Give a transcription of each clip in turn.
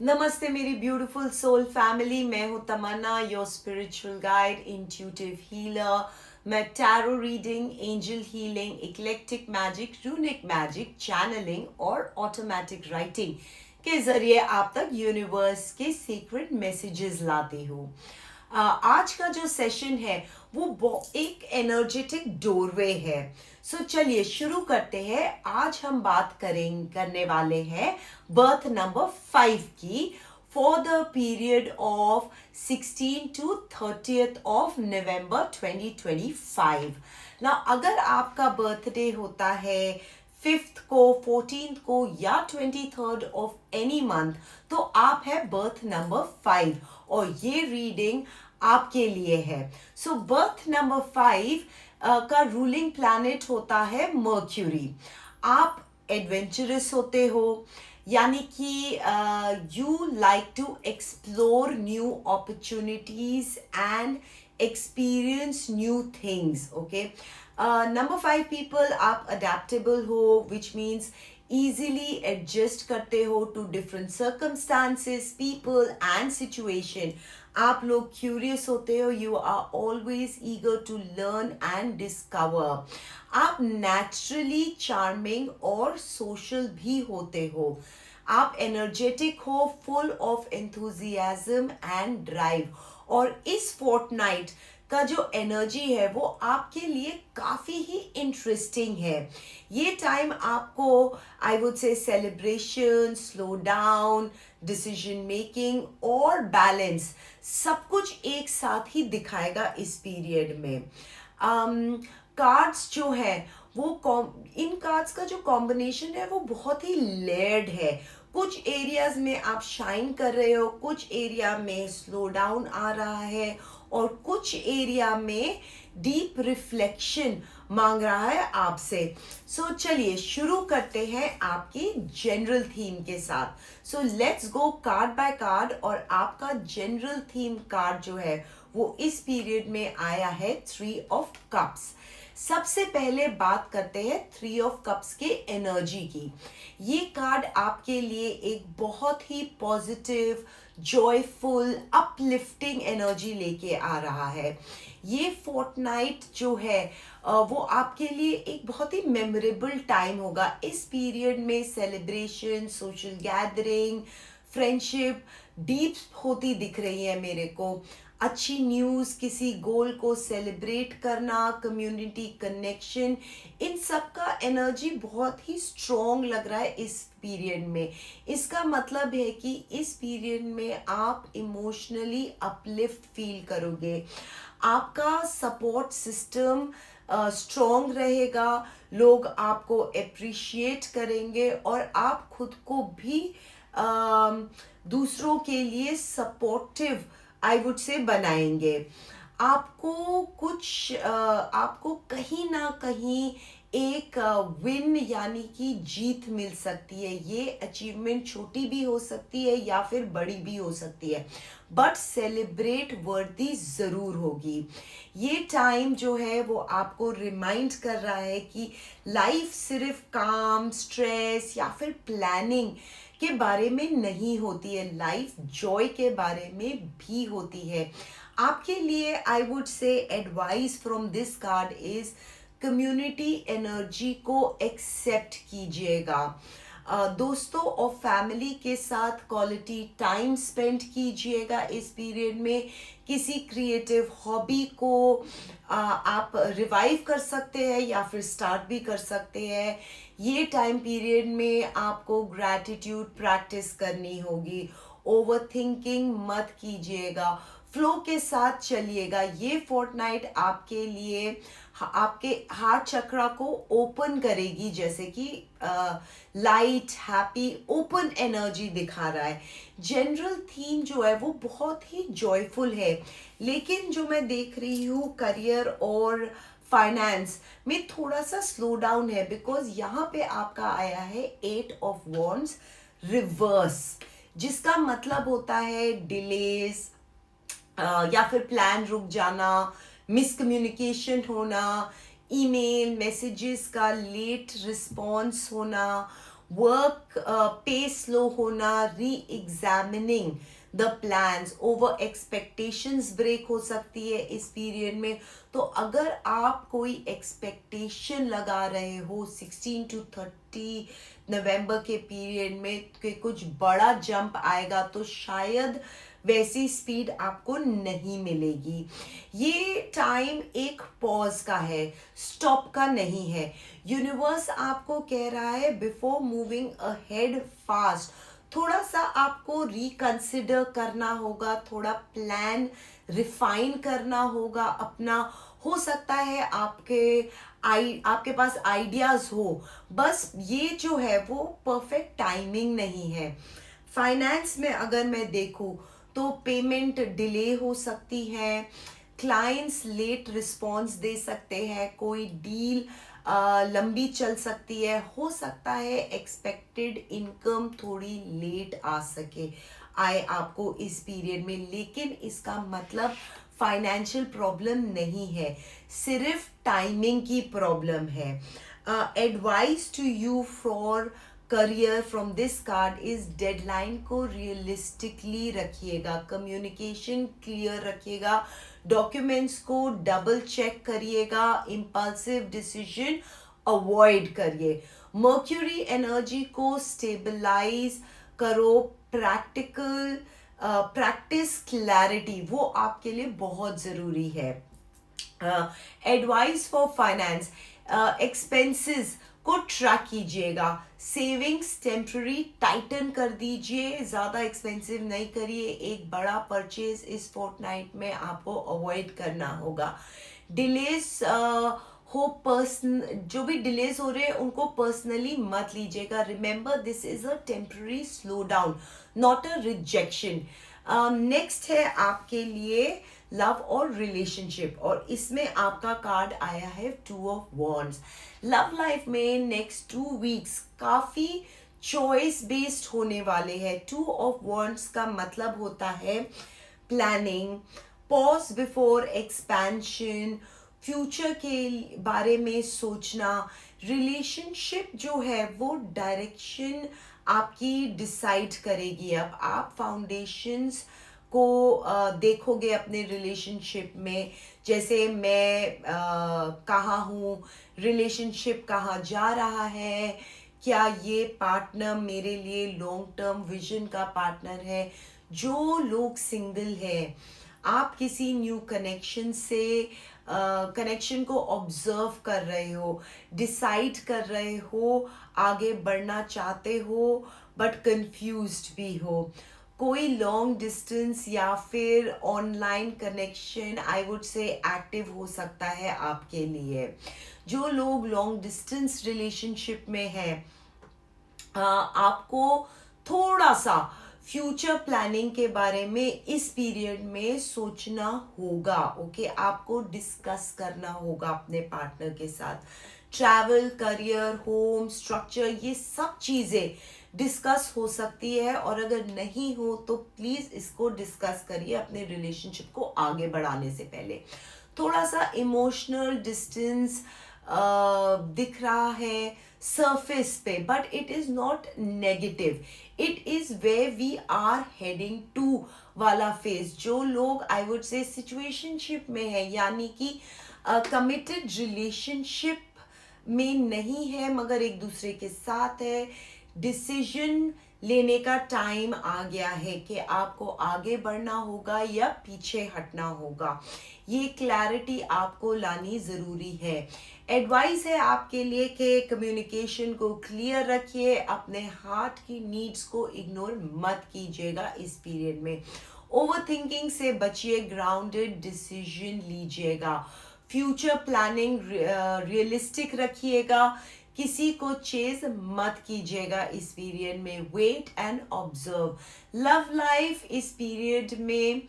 नमस्ते मेरी beautiful soul family. मैं हूं Tamanna, your spiritual guide, intuitive healer. मैं tarot reading, angel healing, eclectic magic, runic magic, channeling और ऑटोमेटिक राइटिंग के जरिए आप तक यूनिवर्स के सीक्रेट मैसेजेस लाती हूँ। आज का जो सेशन है वो एक एनर्जेटिक डोरवे है। चलिए शुरू करते हैं। आज हम बात करने वाले हैं बर्थ नंबर 5 की, for the period of 16 to 30th of November 2025 ना। अगर आपका बर्थडे होता है 5th को, 14th को या 23rd ऑफ एनी मंथ, तो आप है बर्थ नंबर 5 और ये रीडिंग आपके लिए है। बर्थ नंबर 5 का रूलिंग प्लैनेट होता है मर्क्यूरी। आप एडवेंचरस होते हो, यानी कि you like to explore new opportunities and experience new things. Okay, number 5 people, आप अडेप्टेबल हो, विच मीन्स easily adjust करते हो to different circumstances, people and situation. आप लोग curious होते हो, you are always eager to learn and discover. आप naturally charming और social भी होते हो। आप energetic हो, full of enthusiasm and drive। और इस fortnight का जो एनर्जी है वो आपके लिए काफी ही इंटरेस्टिंग है। ये टाइम आपको I would say celebration, slow down, decision making और बैलेंस सब कुछ एक साथ ही दिखाएगा इस पीरियड में। कार्ड्स जो है वो इन कार्ड्स का जो कॉम्बिनेशन है वो बहुत ही लेयर्ड है। कुछ एरियाज में आप शाइन कर रहे हो, कुछ एरिया में स्लो डाउन आ रहा है और कुछ एरिया में डीप रिफ्लेक्शन मांग रहा है आपसे। चलिए शुरू करते हैं आपकी जनरल थीम के साथ। Let's go card by card. और आपका जनरल थीम कार्ड जो है वो इस पीरियड में आया है 3 ऑफ कप्स। सबसे पहले बात करते हैं 3 ऑफ कप्स के एनर्जी की। ये कार्ड आपके लिए एक बहुत ही पॉजिटिव, जॉयफुल, अपलिफ्टिंग एनर्जी लेके आ रहा है। ये फोर्टनाइट जो है वो आपके लिए एक बहुत ही मेमोरेबल टाइम होगा। इस पीरियड में celebration, social gathering, friendship deep होती दिख रही है मेरे को। अच्छी न्यूज़, किसी गोल को सेलिब्रेट करना, कम्युनिटी कनेक्शन, इन सब का एनर्जी बहुत ही स्ट्रॉन्ग लग रहा है इस पीरियड में। इसका मतलब है कि इस पीरियड में आप इमोशनली अपलिफ्ट फील करोगे। आपका सपोर्ट सिस्टम स्ट्रॉन्ग रहेगा, लोग आपको अप्रिशिएट करेंगे और आप खुद को भी दूसरों के लिए सपोर्टिव आई वुड से बनाएंगे। आपको कहीं ना कहीं एक विन यानी कि जीत मिल सकती है। ये अचीवमेंट छोटी भी हो सकती है या फिर बड़ी भी हो सकती है, बट सेलिब्रेट वर्दी जरूर होगी। ये टाइम जो है वो आपको रिमाइंड कर रहा है कि लाइफ सिर्फ काम, स्ट्रेस या फिर प्लानिंग के बारे में नहीं होती है, लाइफ जॉय के बारे में भी होती है। आपके लिए I would say advice from this card is community energy को एक्सेप्ट कीजिएगा। दोस्तों और फैमिली के साथ क्वालिटी टाइम स्पेंड कीजिएगा इस पीरियड में। किसी क्रिएटिव हॉबी को आप रिवाइव कर सकते हैं या फिर स्टार्ट भी कर सकते हैं। ये टाइम पीरियड में आपको ग्रैटिट्यूड प्रैक्टिस करनी होगी। ओवर थिंकिंग मत कीजिएगा, फ्लो के साथ चलिएगा। ये फोर्टनाइट आपके लिए आपके हार्ट चक्रा को ओपन करेगी, जैसे कि लाइट, हैप्पी, ओपन एनर्जी दिखा रहा है। जनरल थीम जो है वो बहुत ही जॉयफुल है, लेकिन जो मैं देख रही हूँ करियर और फाइनेंस में थोड़ा सा स्लो डाउन है, बिकॉज यहाँ पे आपका आया है 8 ऑफ वॉन्ड्स रिवर्स, जिसका मतलब होता है डिलेज या फिर प्लान रुक जाना, मिसकम्युनिकेशन होना, ईमेल मैसेजेस का लेट रिस्पॉन्स होना, वर्क पे स्लो होना, reexamining the plans, over expectations break हो सकती है इस पीरियड में। तो अगर आप कोई एक्सपेक्टेशन लगा रहे हो 16 to 30 नवंबर के पीरियड में कि कुछ बड़ा जंप आएगा, तो शायद वैसी स्पीड आपको नहीं मिलेगी। ये टाइम एक पॉज का है, स्टॉप का नहीं है। यूनिवर्स आपको कह रहा है बिफोर मूविंग अहेड फास्ट, थोड़ा सा आपको रिकंसिडर करना होगा, थोड़ा प्लान रिफाइन करना होगा अपना। हो सकता है आपके पास आइडियाज हो, बस ये जो है वो परफेक्ट टाइमिंग नहीं है। फाइनेंस में अगर मैं देखूं तो पेमेंट डिले हो सकती है, क्लाइंट्स लेट रिस्पॉन्स दे सकते हैं, कोई डील लंबी चल सकती है, हो सकता है एक्सपेक्टेड इनकम थोड़ी लेट आ सके आए आपको इस पीरियड में। लेकिन इसका मतलब फाइनेंशियल प्रॉब्लम नहीं है, सिर्फ टाइमिंग की प्रॉब्लम है। Advice to you for career from this card is deadline को रियलिस्टिकली रखिएगा, कम्युनिकेशन क्लियर रखिएगा, डॉक्यूमेंट्स को डबल चेक करिएगा, इम्पल्सिव डिसीजन अवॉइड करिए। मर्क्यूरी एनर्जी को स्टेबलाइज करो, प्रैक्टिस क्लैरिटी, वो आपके लिए बहुत ज़रूरी है। एडवाइस फॉर फाइनेंस, एक्सपेंसेस को ट्रैक कीजिएगा, सेविंग्स टेम्पररी टाइटन कर दीजिए, ज़्यादा एक्सपेंसिव नहीं करिए, एक बड़ा परचेज इस फोर्टनाइट में आपको अवॉइड करना होगा। डिलेस हो पर्सन जो भी डिलेस हो रहे हैं उनको पर्सनली मत लीजिएगा, remember this is a temporary slow down, not a rejection. Next है आपके लिए लव और रिलेशनशिप, और इसमें आपका कार्ड आया है 2 of Wands। लव लाइफ में नेक्स्ट 2 weeks काफी चॉइस बेस्ड होने वाले हैं। 2 of Wands का मतलब होता है planning, pause before expansion, future के बारे में सोचना। रिलेशनशिप जो है वो डायरेक्शन आपकी डिसाइड करेगी। अब आप फाउंडेशंस को देखोगे अपने रिलेशनशिप में, जैसे मैं कहाँ हूँ, रिलेशनशिप कहाँ जा रहा है, क्या ये पार्टनर मेरे लिए लॉन्ग टर्म विजन का पार्टनर है। जो लोग सिंगल हैं, आप किसी न्यू कनेक्शन से कनेक्शन को ऑब्जर्व कर रहे हो, डिसाइड कर रहे हो, आगे बढ़ना चाहते हो बट कंफ्यूज्ड भी हो। कोई लॉन्ग डिस्टेंस या फिर online connection I would say active हो सकता है आपके लिए। जो लोग लॉन्ग डिस्टेंस रिलेशनशिप में हैं, आपको थोड़ा सा फ्यूचर प्लानिंग के बारे में इस पीरियड में सोचना होगा। ओके, आपको डिस्कस करना होगा अपने पार्टनर के साथ। ट्रैवल, करियर, होम स्ट्रक्चर, ये सब चीज़ें डिस्कस हो सकती है, और अगर नहीं हो तो प्लीज़ इसको डिस्कस करिए अपने रिलेशनशिप को आगे बढ़ाने से पहले। थोड़ा सा इमोशनल डिस्टेंस दिख रहा है सरफेस पे, but it is not negative, it is way we are heading to वाला फेज। जो लोग आई वुड से सिचुएशनशिप में है, यानी कि कमिटेड रिलेशनशिप में नहीं है मगर एक दूसरे के साथ है, डिसीजन लेने का टाइम आ गया है कि आपको आगे बढ़ना होगा या पीछे हटना होगा। ये क्लैरिटी आपको लानी ज़रूरी है। एडवाइस है आपके लिए कि कम्युनिकेशन को क्लियर रखिए, अपने हार्ट की नीड्स को इग्नोर मत कीजिएगा इस पीरियड में। ओवर थिंकिंग से बचिए, ग्राउंडेड डिसीजन लीजिएगा, फ्यूचर प्लानिंग रियलिस्टिक रखिएगा, किसी को चेज मत कीजिएगा इस पीरियड में, wait and observe. Love life इस पीरियड में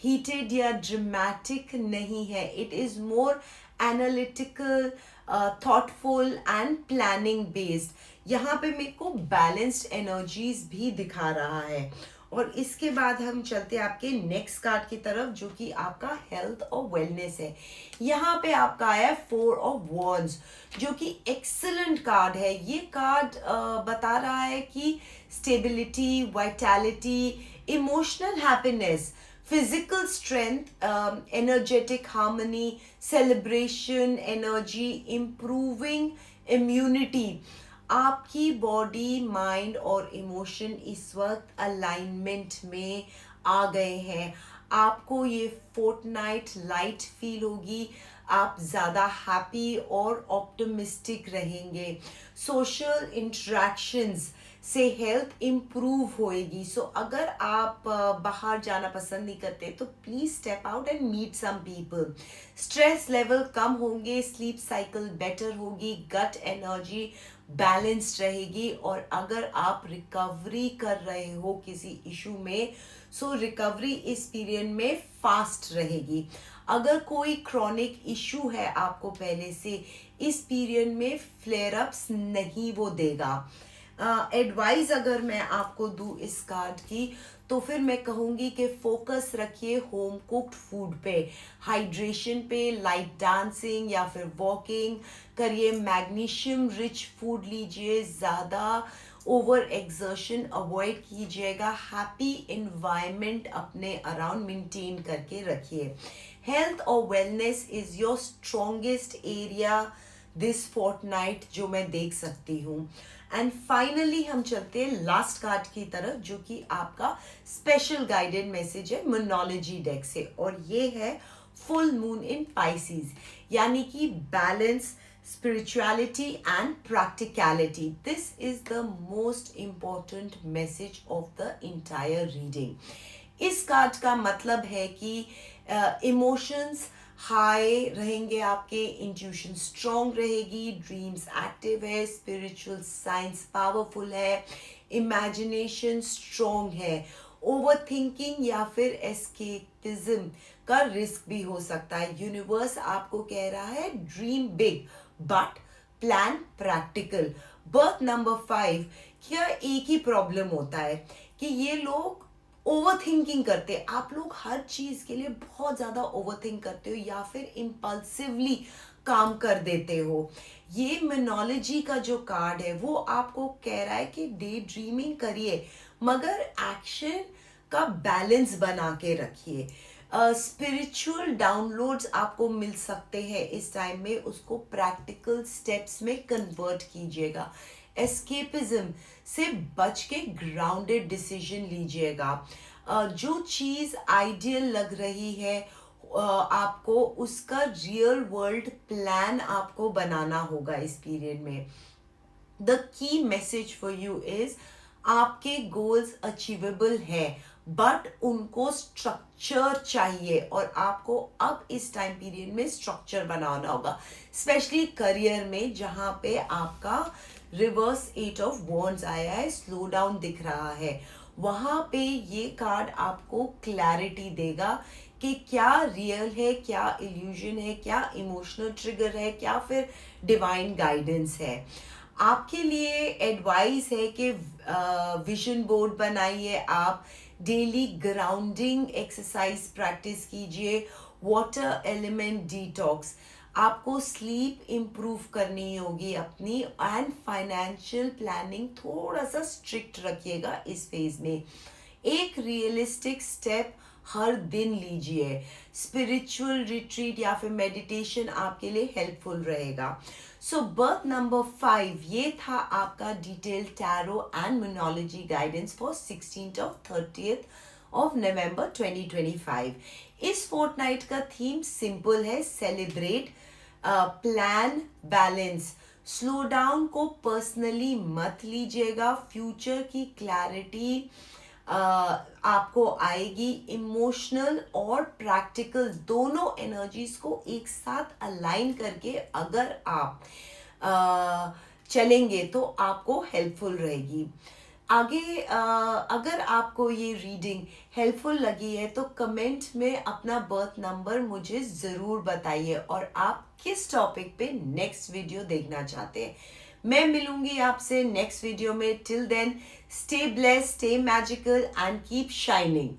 हीटेड या ड्रामेटिक नहीं है, it is more analytical, thoughtful and planning based. यहाँ पे मेरे को बैलेंस्ड एनर्जीज भी दिखा रहा है। और इसके बाद हम चलते हैं आपके नेक्स्ट कार्ड की तरफ, जो कि आपका हेल्थ और वेलनेस है। यहाँ पे आपका आया है 4 ऑफ वॉन्ड्स, जो कि एक्सीलेंट कार्ड है। ये कार्ड बता रहा है कि stability, vitality, emotional happiness, physical strength, energetic harmony, celebration, energy, improving immunity। आपकी बॉडी, माइंड और इमोशन इस वक्त अलाइनमेंट में आ गए हैं। आपको ये फोर्टनाइट लाइट फील होगी, आप ज़्यादा हैप्पी और ऑप्टिमिस्टिक रहेंगे। सोशल इंटरेक्शंस से हेल्थ इम्प्रूव होएगी। सो अगर आप बाहर जाना पसंद नहीं करते तो please step out and meet some people. Stress level कम होंगे, स्लीप साइकिल बेटर होगी, गट एनर्जी बैलेंस्ड रहेगी। और अगर आप रिकवरी कर रहे हो किसी इशू में, सो रिकवरी इस पीरियड में फास्ट रहेगी। अगर कोई क्रॉनिक इशू है आपको पहले से, इस पीरियड में फ्लेयर अप्स नहीं वो देगा। एडवाइस अगर मैं आपको दूं इस कार्ड की, तो फिर मैं कहूँगी कि फोकस रखिए होम कुक्ड फूड पे, हाइड्रेशन पे, लाइट डांसिंग या फिर वॉकिंग करिए, मैग्नीशियम रिच फूड लीजिए, ज़्यादा ओवर एक्सर्शन अवॉइड कीजिएगा, हैप्पी इन्वायरमेंट अपने अराउंड मेंटेन करके रखिए। हेल्थ और wellness is your strongest area this fortnight, जो मैं देख सकती हूँ। एंड फाइनली हम चलते हैं लास्ट कार्ड की तरफ, जो कि आपका स्पेशल गाइडेड मैसेज है मोनोलॉजी डेक से, और ये है फुल मून इन पाइसेस, यानी कि balance, spirituality and practicality. This is the most important message of the entire reading. इस कार्ड का मतलब है कि इमोशंस हाई रहेंगे आपके, इंट्यूशन स्ट्रॉन्ग रहेगी, ड्रीम्स एक्टिव है, स्पिरिचुअल साइंस पावरफुल है, इमेजिनेशन स्ट्रॉन्ग है, ओवर थिंकिंग या फिर एस्केपिज्म का रिस्क भी हो सकता है। यूनिवर्स आपको कह रहा है dream big but plan practical. Birth number 5, क्या एक ही प्रॉब्लम होता है कि ये लोग ओवर थिंकिंग करते, आप लोग हर चीज के लिए बहुत ज्यादा ओवर थिंक करते हो या फिर इम्पल्सिवली काम कर देते हो। ये मोनोलॉजी का जो कार्ड है वो आपको कह रहा है कि डे ड्रीमिंग करिए, मगर एक्शन का बैलेंस बना के रखिए। स्पिरिचुअल डाउनलोड्स आपको मिल सकते हैं इस टाइम में, उसको प्रैक्टिकल स्टेप्स में कन्वर्ट कीजिएगा। एस्केपिज्म से बच के ग्राउंडेड डिसीजन लीजिएगा। जो चीज़ आइडियल लग रही है आपको, उसका रियल वर्ल्ड प्लान आपको बनाना होगा इस पीरियड में। The key message for you is, आपके गोल्स अचीवेबल है, बट उनको स्ट्रक्चर चाहिए, और आपको अब इस टाइम पीरियड में स्ट्रक्चर बनाना होगा, स्पेशली करियर में, जहां पे आपका रिवर्स 8 ऑफ वॉन्ड्स आया है, स्लो डाउन दिख रहा है। वहां पे ये कार्ड आपको क्लैरिटी देगा कि क्या रियल है, क्या इल्यूजन है, क्या इमोशनल ट्रिगर है, क्या फिर डिवाइन गाइडेंस है। आपके लिए एडवाइस है कि विजन बोर्ड बनाइए, आप डेली ग्राउंडिंग एक्सरसाइज प्रैक्टिस कीजिए, वाटर एलिमेंट डिटॉक्स, आपको स्लीप इम्प्रूव करनी होगी अपनी, एंड फाइनेंशियल प्लानिंग थोड़ा सा स्ट्रिक्ट रखिएगा इस फेज में। एक रियलिस्टिक स्टेप हर दिन लीजिए, स्पिरिचुअल रिट्रीट या फिर मेडिटेशन आपके लिए हेल्पफुल रहेगा। सो बर्थ नंबर 5, ये था आपका detail tarot and numerology guidance for 16th of 30th of November 2025। इस फोर्टनाइट का थीम सिंपल है, celebrate, plan, balance. Slow down को पर्सनली मत लीजिएगा, फ्यूचर की क्लैरिटी आपको आएगी। इमोशनल और प्रैक्टिकल दोनों एनर्जीज को एक साथ अलाइन करके अगर आप चलेंगे तो आपको हेल्पफुल रहेगी। आगे अगर आपको ये रीडिंग हेल्पफुल लगी है तो कमेंट में अपना बर्थ नंबर मुझे ज़रूर बताइए, और आप किस टॉपिक पे नेक्स्ट वीडियो देखना चाहते हैं। मैं मिलूंगी आपसे नेक्स्ट वीडियो में. Till then, stay blessed, stay magical and keep shining.